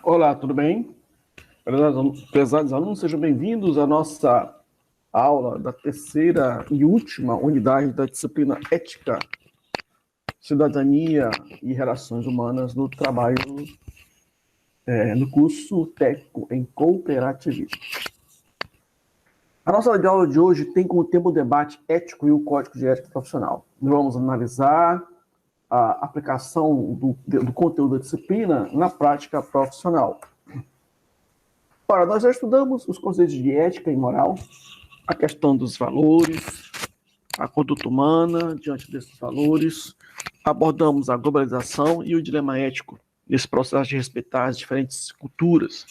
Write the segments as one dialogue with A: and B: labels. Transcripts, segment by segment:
A: Olá, tudo bem? Prezados alunos, sejam bem-vindos à nossa aula da terceira e última unidade da disciplina Ética, Cidadania e Relações Humanas no trabalho, no curso técnico em cooperativismo. A nossa aula de hoje tem como tema o debate ético e o código de ética profissional. Vamos analisar a aplicação do conteúdo da disciplina na prática profissional. Ora, nós já estudamos os conceitos de ética e moral, a questão dos valores, a conduta humana diante desses valores, abordamos a globalização e o dilema ético nesse processo de respeitar as diferentes culturas.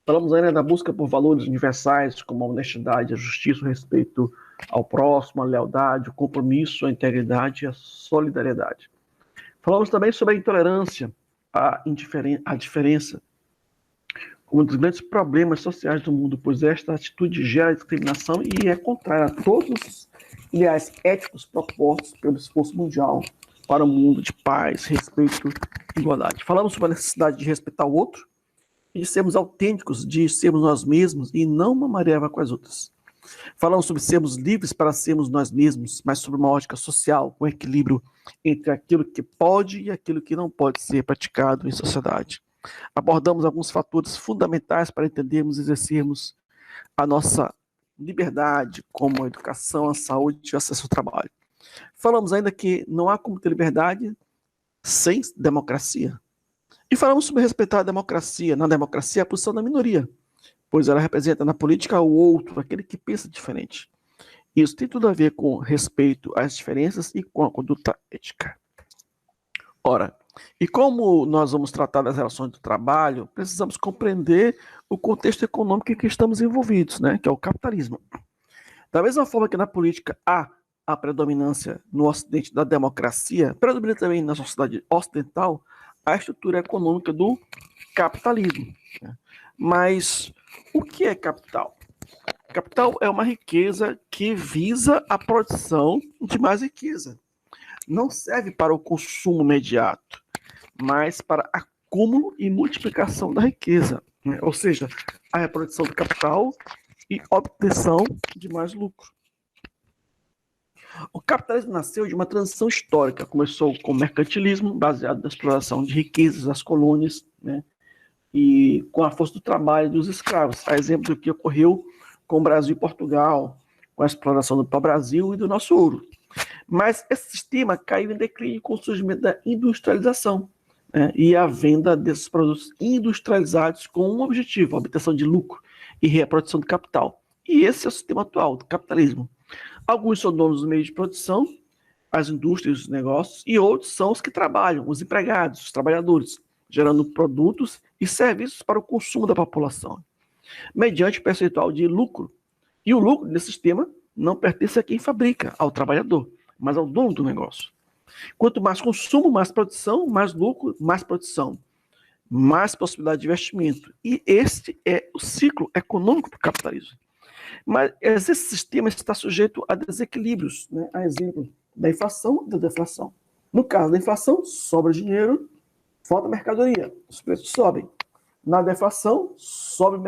A: Falamos ainda da busca por valores universais como a honestidade, a justiça, o respeito ao próximo, a lealdade, o compromisso, a integridade e a solidariedade. Falamos também sobre a intolerância, a diferença, um dos grandes problemas sociais do mundo, pois esta atitude gera discriminação e é contrária a todos os ideais éticos propostos pelo esforço mundial para um mundo de paz, respeito e igualdade. Falamos sobre a necessidade de respeitar o outro e de sermos autênticos, de sermos nós mesmos e não uma mareva com as outras. Falamos sobre sermos livres para sermos nós mesmos, mas sobre uma ótica social, um equilíbrio entre aquilo que pode e aquilo que não pode ser praticado em sociedade. Abordamos alguns fatores fundamentais para entendermos e exercermos a nossa liberdade, como a educação, a saúde e o acesso ao trabalho. Falamos ainda que não há como ter liberdade sem democracia. E falamos sobre respeitar a democracia. Na democracia, a posição da minoria, pois ela representa na política o outro, aquele que pensa diferente. Isso tem tudo a ver com respeito às diferenças e com a conduta ética. Ora, e como nós vamos tratar das relações do trabalho, precisamos compreender o contexto econômico em que estamos envolvidos, né, que é o capitalismo. Da mesma forma que na política há a predominância no Ocidente da democracia, predomina também na sociedade ocidental a estrutura econômica do capitalismo. Né? Mas o que é capital? Capital é uma riqueza que visa a produção de mais riqueza. Não serve para o consumo imediato, mas para acúmulo e multiplicação da riqueza, né? Ou seja, a reprodução do capital e obtenção de mais lucro. O capitalismo nasceu de uma transição histórica, começou com o mercantilismo, baseado na exploração de riquezas das colônias, né? E com a força do trabalho dos escravos, a exemplo do que ocorreu com o Brasil e Portugal, com a exploração do pau-brasil e do nosso ouro. Mas esse sistema caiu em declínio com o surgimento da industrialização, né, e a venda desses produtos industrializados com um objetivo, a obtenção de lucro e reprodução do capital. E esse é o sistema atual do capitalismo. Alguns são donos dos meios de produção, as indústrias, os negócios, e outros são os que trabalham, os empregados, os trabalhadores, gerando produtos e serviços para o consumo da população, mediante percentual de lucro. E o lucro desse sistema não pertence a quem fabrica, ao trabalhador, mas ao dono do negócio. Quanto mais consumo, mais produção, mais lucro, mais produção, mais possibilidade de investimento. E este é o ciclo econômico do capitalismo. Mas esse sistema está sujeito a desequilíbrios, né? A exemplo da inflação e da deflação. No caso da inflação, sobra dinheiro, falta mercadoria, os preços sobem. Na deflação, sobra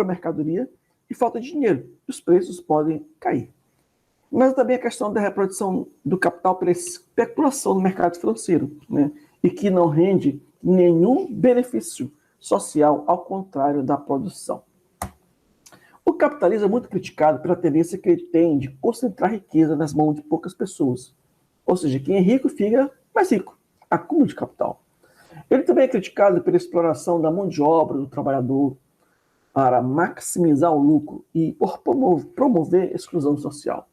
A: mercadoria e falta dinheiro, e os preços podem cair. Mas também a questão da reprodução do capital pela especulação no mercado financeiro, né? E que não rende nenhum benefício social, ao contrário da produção. O capitalismo é muito criticado pela tendência que ele tem de concentrar riqueza nas mãos de poucas pessoas. Ou seja, quem é rico fica mais rico, acúmulo de capital. Ele também é criticado pela exploração da mão de obra do trabalhador para maximizar o lucro e por promover exclusão social.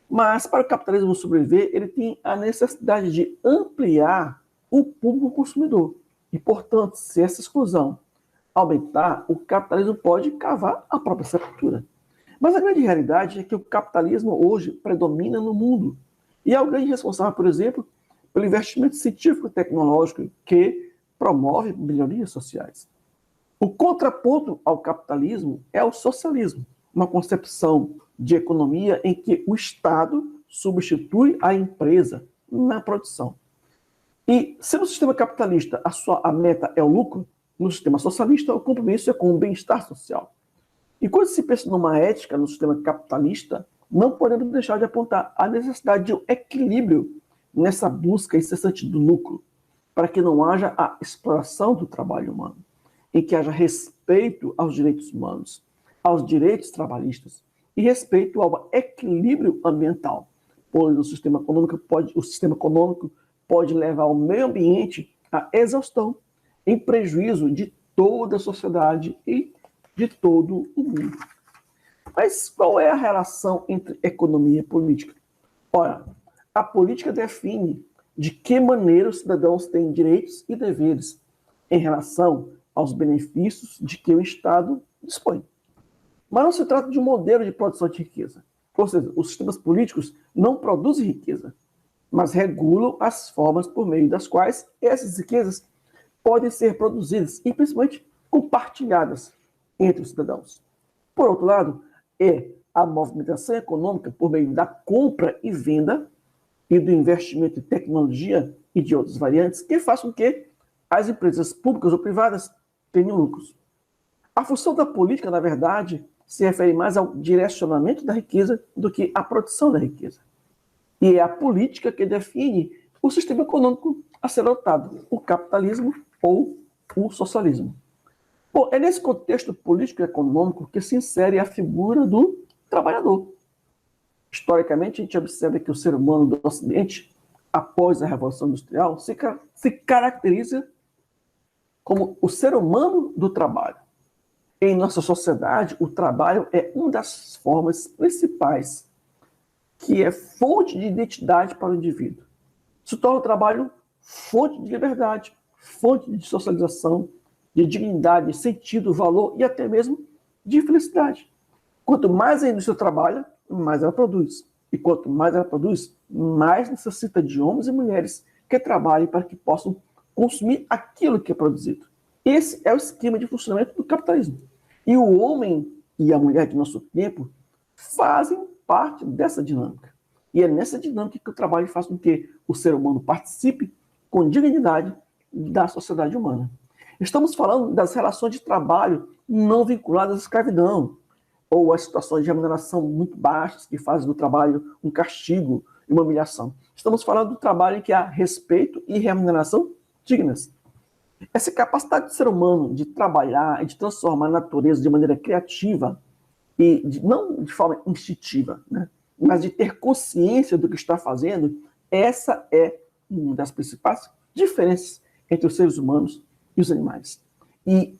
A: Mas, para o capitalismo sobreviver, ele tem a necessidade de ampliar o público consumidor. E, portanto, se essa exclusão aumentar, o capitalismo pode cavar a própria sepultura. Mas a grande realidade é que o capitalismo hoje predomina no mundo. E é o grande responsável, por exemplo, pelo investimento científico e tecnológico que promove melhorias sociais. O contraponto ao capitalismo é o socialismo, uma concepção de economia em que o Estado substitui a empresa na produção. E se no sistema capitalista a meta é o lucro, no sistema socialista, o compromisso é com o bem-estar social. E quando se pensa numa ética no sistema capitalista, não podemos deixar de apontar a necessidade de um equilíbrio nessa busca incessante do lucro, para que não haja a exploração do trabalho humano, em que haja respeito aos direitos humanos, aos direitos trabalhistas e respeito ao equilíbrio ambiental, pois o sistema econômico pode levar o meio ambiente à exaustão, em prejuízo de toda a sociedade e de todo o mundo. Mas qual é a relação entre economia e política? Ora, a política define de que maneira os cidadãos têm direitos e deveres em relação aos benefícios de que o Estado dispõe. Mas não se trata de um modelo de produção de riqueza. Ou seja, os sistemas políticos não produzem riqueza, mas regulam as formas por meio das quais essas riquezas podem ser produzidas e, principalmente, compartilhadas entre os cidadãos. Por outro lado, é a movimentação econômica por meio da compra e venda e do investimento em tecnologia e de outras variantes que faz com que as empresas públicas ou privadas tenham lucros. A função da política, na verdade, se refere mais ao direcionamento da riqueza do que à produção da riqueza. E é a política que define o sistema econômico a ser adotado, o capitalismo ou o socialismo. Bom, é nesse contexto político e econômico que se insere a figura do trabalhador. Historicamente, a gente observa que o ser humano do Ocidente, após a Revolução Industrial, se caracteriza como o ser humano do trabalho. Em nossa sociedade, o trabalho é uma das formas principais que é fonte de identidade para o indivíduo. Se torna o trabalho fonte de liberdade, fonte de socialização, de dignidade, de sentido, valor e até mesmo de felicidade. Quanto mais a indústria trabalha, mais ela produz. E quanto mais ela produz, mais necessita de homens e mulheres que trabalhem para que possam consumir aquilo que é produzido. Esse é o esquema de funcionamento do capitalismo. E o homem e a mulher de nosso tempo fazem parte dessa dinâmica. E é nessa dinâmica que o trabalho faz com que o ser humano participe com dignidade da sociedade humana. Estamos falando das relações de trabalho não vinculadas à escravidão, ou às situações de remuneração muito baixas, que fazem do trabalho um castigo e uma humilhação. Estamos falando do trabalho em que há respeito e remuneração dignas. Essa capacidade do ser humano de trabalhar e de transformar a natureza de maneira criativa, e não de forma instintiva, né, mas de ter consciência do que está fazendo, essa é uma das principais diferenças entre os seres humanos e os animais. E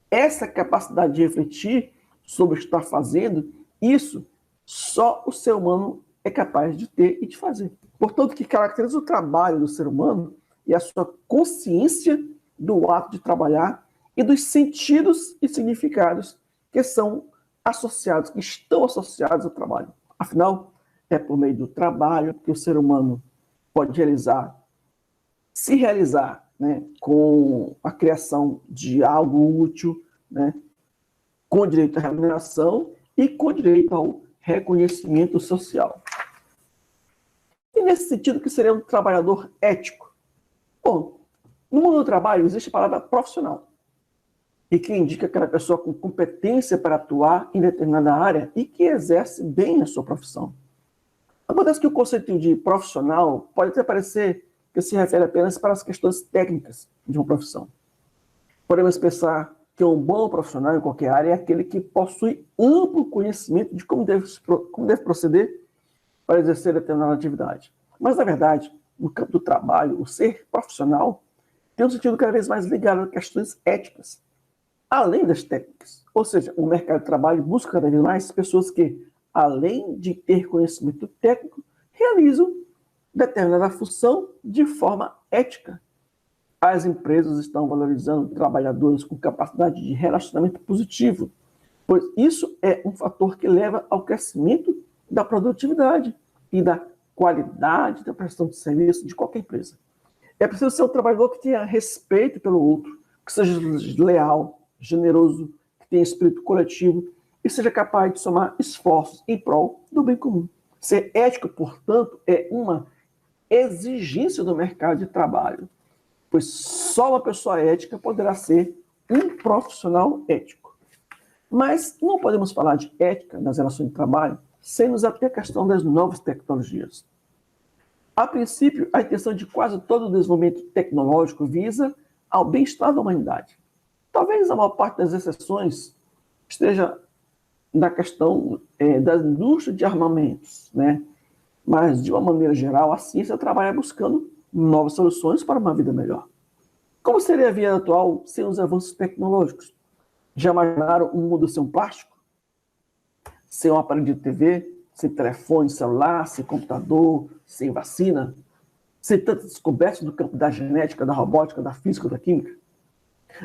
A: essa capacidade de refletir sobre o que está fazendo, isso só o ser humano é capaz de ter e de fazer. Portanto, o que caracteriza o trabalho do ser humano é a sua consciência do ato de trabalhar e dos sentidos e significados que são associados, que estão associados ao trabalho. Afinal, é por meio do trabalho que o ser humano pode se realizar, né, com a criação de algo útil, né, com direito à remuneração e com direito ao reconhecimento social. E nesse sentido, que seria um trabalhador ético? Bom, no mundo do trabalho existe a palavra profissional, e que indica aquela pessoa com competência para atuar em determinada área e que exerce bem a sua profissão. Acontece que o conceito de profissional pode até parecer que se refere apenas para as questões técnicas de uma profissão. Podemos pensar que um bom profissional em qualquer área é aquele que possui amplo conhecimento de como deve proceder para exercer determinada atividade. Mas, na verdade, no campo do trabalho, o ser profissional tem um sentido cada vez mais ligado a questões éticas, além das técnicas. Ou seja, o mercado de trabalho busca cada vez mais pessoas que, além de ter conhecimento técnico, realizam determinada função de forma ética. As empresas estão valorizando trabalhadores com capacidade de relacionamento positivo, pois isso é um fator que leva ao crescimento da produtividade e da qualidade da prestação de serviço de qualquer empresa. É preciso ser um trabalhador que tenha respeito pelo outro, que seja leal, generoso, que tenha espírito coletivo e seja capaz de somar esforços em prol do bem comum. Ser ético, portanto, é uma exigência do mercado de trabalho. pois só uma pessoa ética poderá ser um profissional ético. Mas não podemos falar de ética nas relações de trabalho sem nos ater à questão das novas tecnologias. A princípio, a intenção de quase todo o desenvolvimento tecnológico visa ao bem-estar da humanidade. Talvez a maior parte das exceções esteja na questão da indústria de armamentos, né? Mas, de uma maneira geral, a ciência trabalha buscando novas soluções para uma vida melhor. Como seria a vida atual sem os avanços tecnológicos? Já imaginaram um mundo sem um plástico? Sem um aparelho de TV? Sem telefone, celular, sem computador, sem vacina? Sem tantas descobertas no campo da genética, da robótica, da física, da química?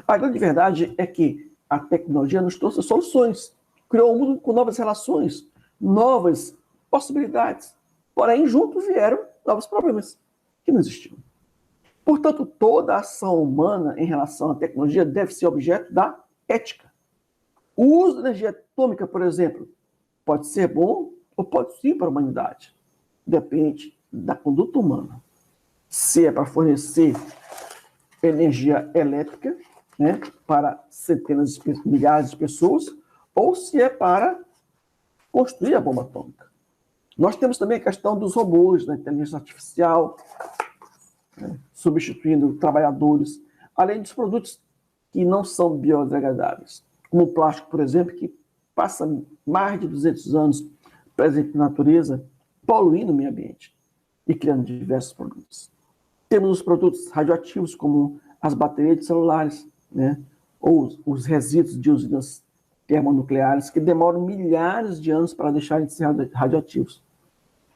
A: A grande verdade é que a tecnologia nos trouxe soluções, criou um mundo com novas relações, novas possibilidades. Porém, juntos vieram novos problemas que não existiam. Portanto, toda ação humana em relação à tecnologia deve ser objeto da ética. O uso da energia atômica, por exemplo, pode ser bom ou pode sim para a humanidade. Depende da conduta humana. Se é para fornecer energia elétrica, né, para centenas de milhares de pessoas, ou se é para construir a bomba atômica. Nós temos também a questão dos robôs, da inteligência artificial, né, substituindo trabalhadores, além dos produtos que não são biodegradáveis, como o plástico, por exemplo, que passa mais de 200 anos presente na natureza, poluindo o meio ambiente e criando diversos produtos. Temos os produtos radioativos, como as baterias de celulares, né, ou os resíduos de usinas termonucleares, que demoram milhares de anos para deixarem de ser radioativos.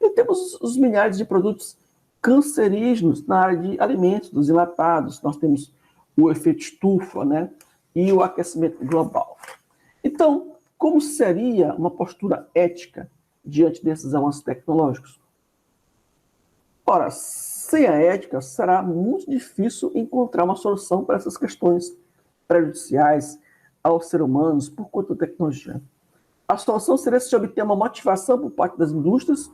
A: E temos os milhares de produtos cancerígenos na área de alimentos, dos enlatados. Nós temos o efeito estufa, né, e o aquecimento global. Então, como seria uma postura ética diante desses avanços tecnológicos? Ora, sem a ética, será muito difícil encontrar uma solução para essas questões prejudiciais aos seres humanos por conta da tecnologia. A solução seria se obter uma motivação por parte das indústrias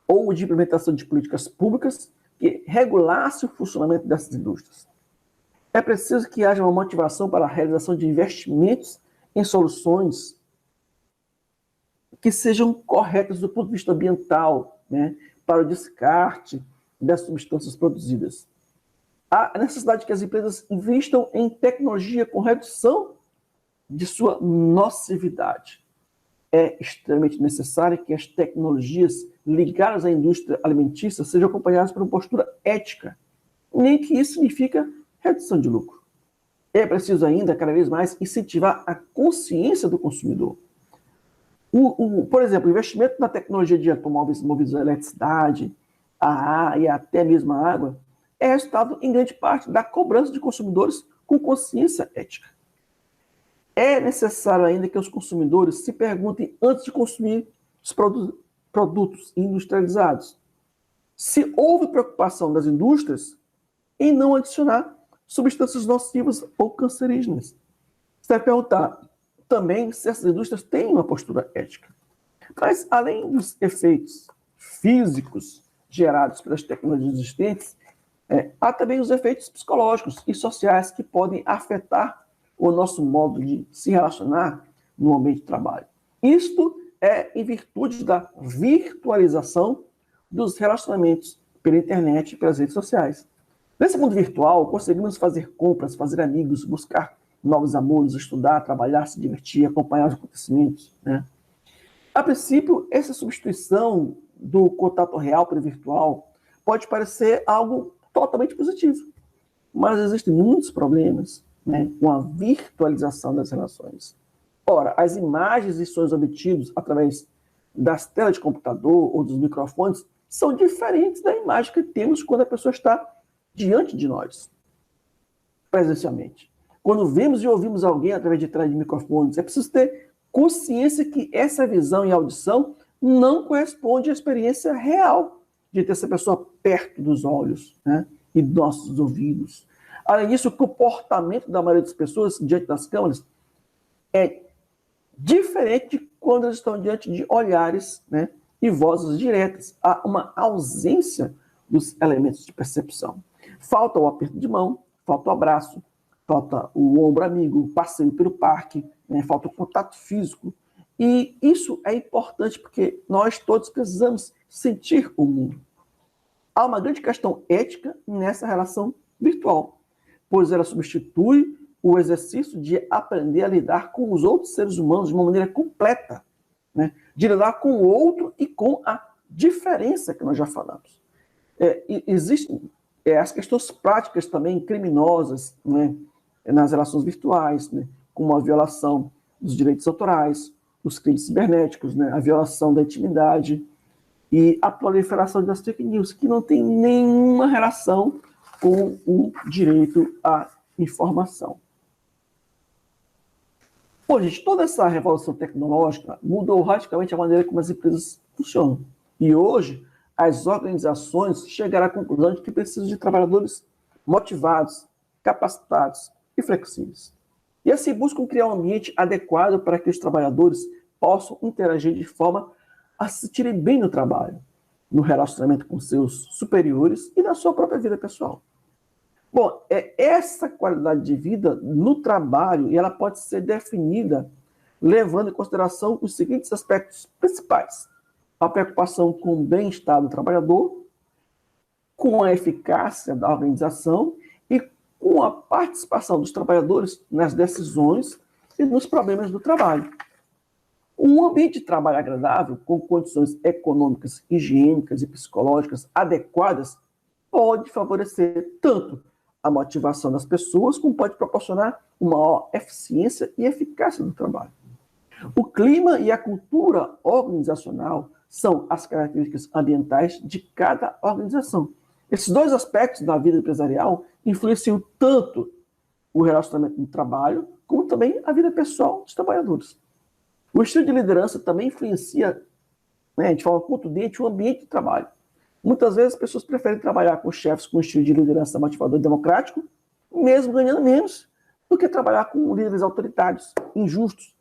A: ou de implementação de políticas públicas que regulasse o funcionamento dessas indústrias. É preciso que haja uma motivação para a realização de investimentos em soluções que sejam corretas do ponto de vista ambiental, né, para o descarte das substâncias produzidas. Há a necessidade que as empresas investam em tecnologia com redução de sua nocividade. É extremamente necessário que as tecnologias ligadas à indústria alimentícia sejam acompanhadas por uma postura ética, nem que isso significa redução de lucro. É preciso ainda, cada vez mais, incentivar a consciência do consumidor. Por exemplo, o investimento na tecnologia de automóveis movidos à eletricidade, a ar e até mesmo a água, é resultado, em grande parte, da cobrança de consumidores com consciência ética. É necessário ainda que os consumidores se perguntem antes de consumir os produtos industrializados se houve preocupação das indústrias em não adicionar substâncias nocivas ou cancerígenas. Você vai perguntar também se essas indústrias têm uma postura ética. Mas, além dos efeitos físicos gerados pelas tecnologias existentes, há também os efeitos psicológicos e sociais que podem afetar o nosso modo de se relacionar no ambiente de trabalho. Isto é em virtude da virtualização dos relacionamentos pela internet e pelas redes sociais. Nesse mundo virtual, conseguimos fazer compras, fazer amigos, buscar novos amores, estudar, trabalhar, se divertir, acompanhar os acontecimentos, né? A princípio, essa substituição do contato real pelo virtual pode parecer algo totalmente positivo, mas existem muitos problemas, né, com a virtualização das relações. Ora, as imagens e sons obtidos através das telas de computador ou dos microfones são diferentes da imagem que temos quando a pessoa está diante de nós, presencialmente. Quando vemos e ouvimos alguém através de telas de microfones, é preciso ter consciência que essa visão e audição não corresponde à experiência real de ter essa pessoa perto dos olhos, né, e dos nossos ouvidos. Além disso, o comportamento da maioria das pessoas diante das câmeras é diferente de quando elas estão diante de olhares, né, e vozes diretas. Há uma ausência dos elementos de percepção. Falta o aperto de mão, falta o abraço, falta o ombro amigo, o passeio pelo parque, né? Falta o contato físico. E isso é importante porque nós todos precisamos sentir o mundo. Há uma grande questão ética nessa relação virtual, pois ela substitui o exercício de aprender a lidar com os outros seres humanos de uma maneira completa, né? De lidar com o outro e com a diferença que nós já falamos. Existem as questões práticas também criminosas, né, nas relações virtuais, né, como a violação dos direitos autorais, os crimes cibernéticos, né, a violação da intimidade e a proliferação das fake news, que não tem nenhuma relação com o direito à informação. Pô, gente, toda essa revolução tecnológica mudou radicalmente a maneira como as empresas funcionam. E hoje, as organizações chegaram à conclusão de que precisam de trabalhadores motivados, capacitados e flexíveis. E assim buscam criar um ambiente adequado para que os trabalhadores possam interagir de forma a se sentirem bem no trabalho, no relacionamento com seus superiores e na sua própria vida pessoal. Bom, essa qualidade de vida no trabalho, e ela pode ser definida levando em consideração os seguintes aspectos principais: a preocupação com o bem-estar do trabalhador, com a eficácia da organização e com a participação dos trabalhadores nas decisões e nos problemas do trabalho. Um ambiente de trabalho agradável, com condições econômicas, higiênicas e psicológicas adequadas, pode favorecer tanto a motivação das pessoas, como pode proporcionar uma maior eficiência e eficácia do trabalho. O clima e a cultura organizacional são as características ambientais de cada organização. Esses dois aspectos da vida empresarial influenciam tanto o relacionamento no trabalho, como também a vida pessoal dos trabalhadores. O estilo de liderança também influencia, né, de forma contundente, o ambiente de trabalho. Muitas vezes as pessoas preferem trabalhar com chefes com estilo de liderança motivador e democrático, mesmo ganhando menos, do que trabalhar com líderes autoritários, injustos,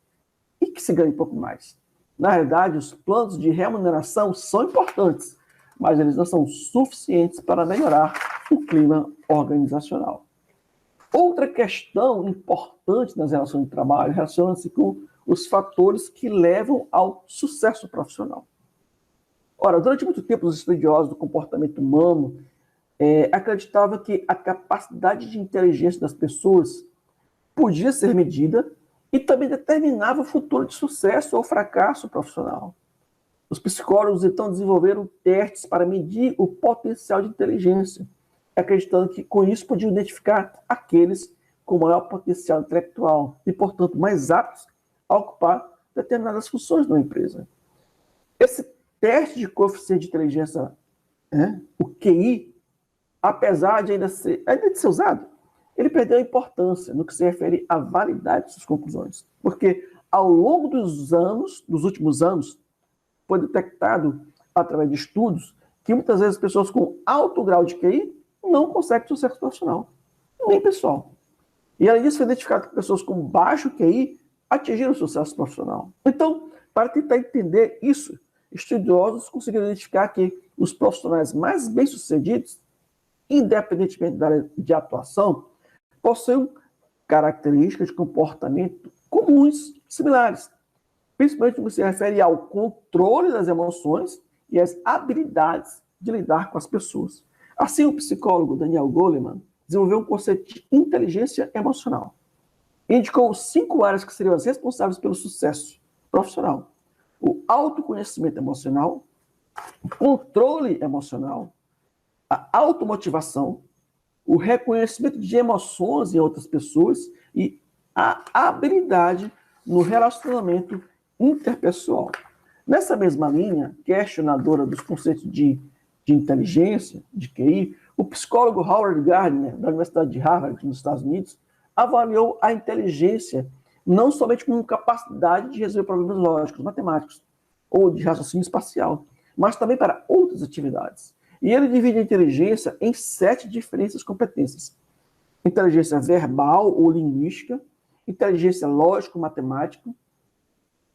A: e que se ganhe um pouco mais. Na realidade, os planos de remuneração são importantes, mas eles não são suficientes para melhorar o clima organizacional. Outra questão importante nas relações de trabalho relaciona-se com os fatores que levam ao sucesso profissional. Ora, durante muito tempo, os estudiosos do comportamento humano acreditavam que a capacidade de inteligência das pessoas podia ser medida e também determinava o futuro de sucesso ou fracasso profissional. Os psicólogos, então, desenvolveram testes para medir o potencial de inteligência, acreditando que, com isso, podiam identificar aqueles com maior potencial intelectual e, portanto, mais aptos a ocupar determinadas funções numa empresa. Esse teste de coeficiente de inteligência, o QI, apesar de ainda de ser usado, ele perdeu a importância no que se refere à validade de suas conclusões. Porque, ao longo dos últimos anos, foi detectado, através de estudos, que muitas vezes pessoas com alto grau de QI não conseguem sucesso profissional, nem pessoal. E, além disso, foi identificado que pessoas com baixo QI atingiram o sucesso profissional. Então, para tentar entender isso, estudiosos conseguiram identificar que os profissionais mais bem-sucedidos, independentemente da área de atuação, possuem características de comportamento comuns, similares, principalmente no que se refere ao controle das emoções e às habilidades de lidar com as pessoas. Assim, o psicólogo Daniel Goleman desenvolveu um conceito de inteligência emocional. Indicou 5 áreas que seriam as responsáveis pelo sucesso profissional: o autoconhecimento emocional, o controle emocional, a automotivação, o reconhecimento de emoções em outras pessoas e a habilidade no relacionamento interpessoal. Nessa mesma linha, questionadora dos conceitos de inteligência, de QI, o psicólogo Howard Gardner, da Universidade de Harvard, nos Estados Unidos, avaliou a inteligência não somente como capacidade de resolver problemas lógicos, matemáticos, ou de raciocínio espacial, mas também para outras atividades. E ele divide a inteligência em 7 diferentes competências: inteligência verbal ou linguística, inteligência lógico-matemática,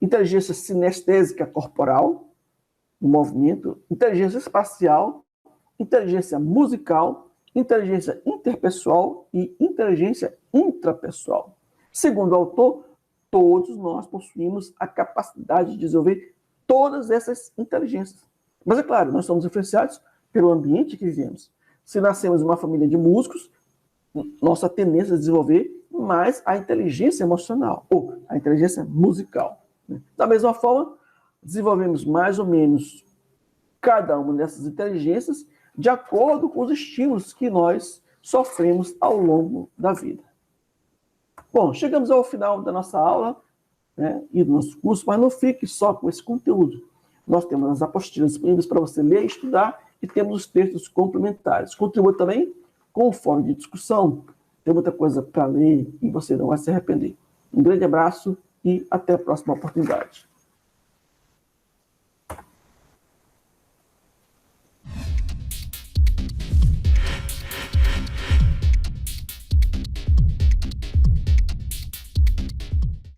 A: inteligência sinestésica corporal, no movimento, inteligência espacial, inteligência musical inteligência interpessoal e inteligência intrapessoal. Segundo o autor, todos nós possuímos a capacidade de desenvolver todas essas inteligências. Mas é claro, nós somos influenciados pelo ambiente que vivemos. Se nascemos em uma família de músicos, nossa tendência a desenvolver mais a inteligência emocional, ou a inteligência musical. Da mesma forma, desenvolvemos mais ou menos cada uma dessas inteligências de acordo com os estímulos que nós sofremos ao longo da vida. Bom, chegamos ao final da nossa aula, né, e do nosso curso, mas não fique só com esse conteúdo. Nós temos as apostilas disponíveis para você ler e estudar, e temos os textos complementares. Contribua também com o fórum de discussão. Tem muita coisa para ler e você não vai se arrepender. Um grande abraço e até a próxima oportunidade.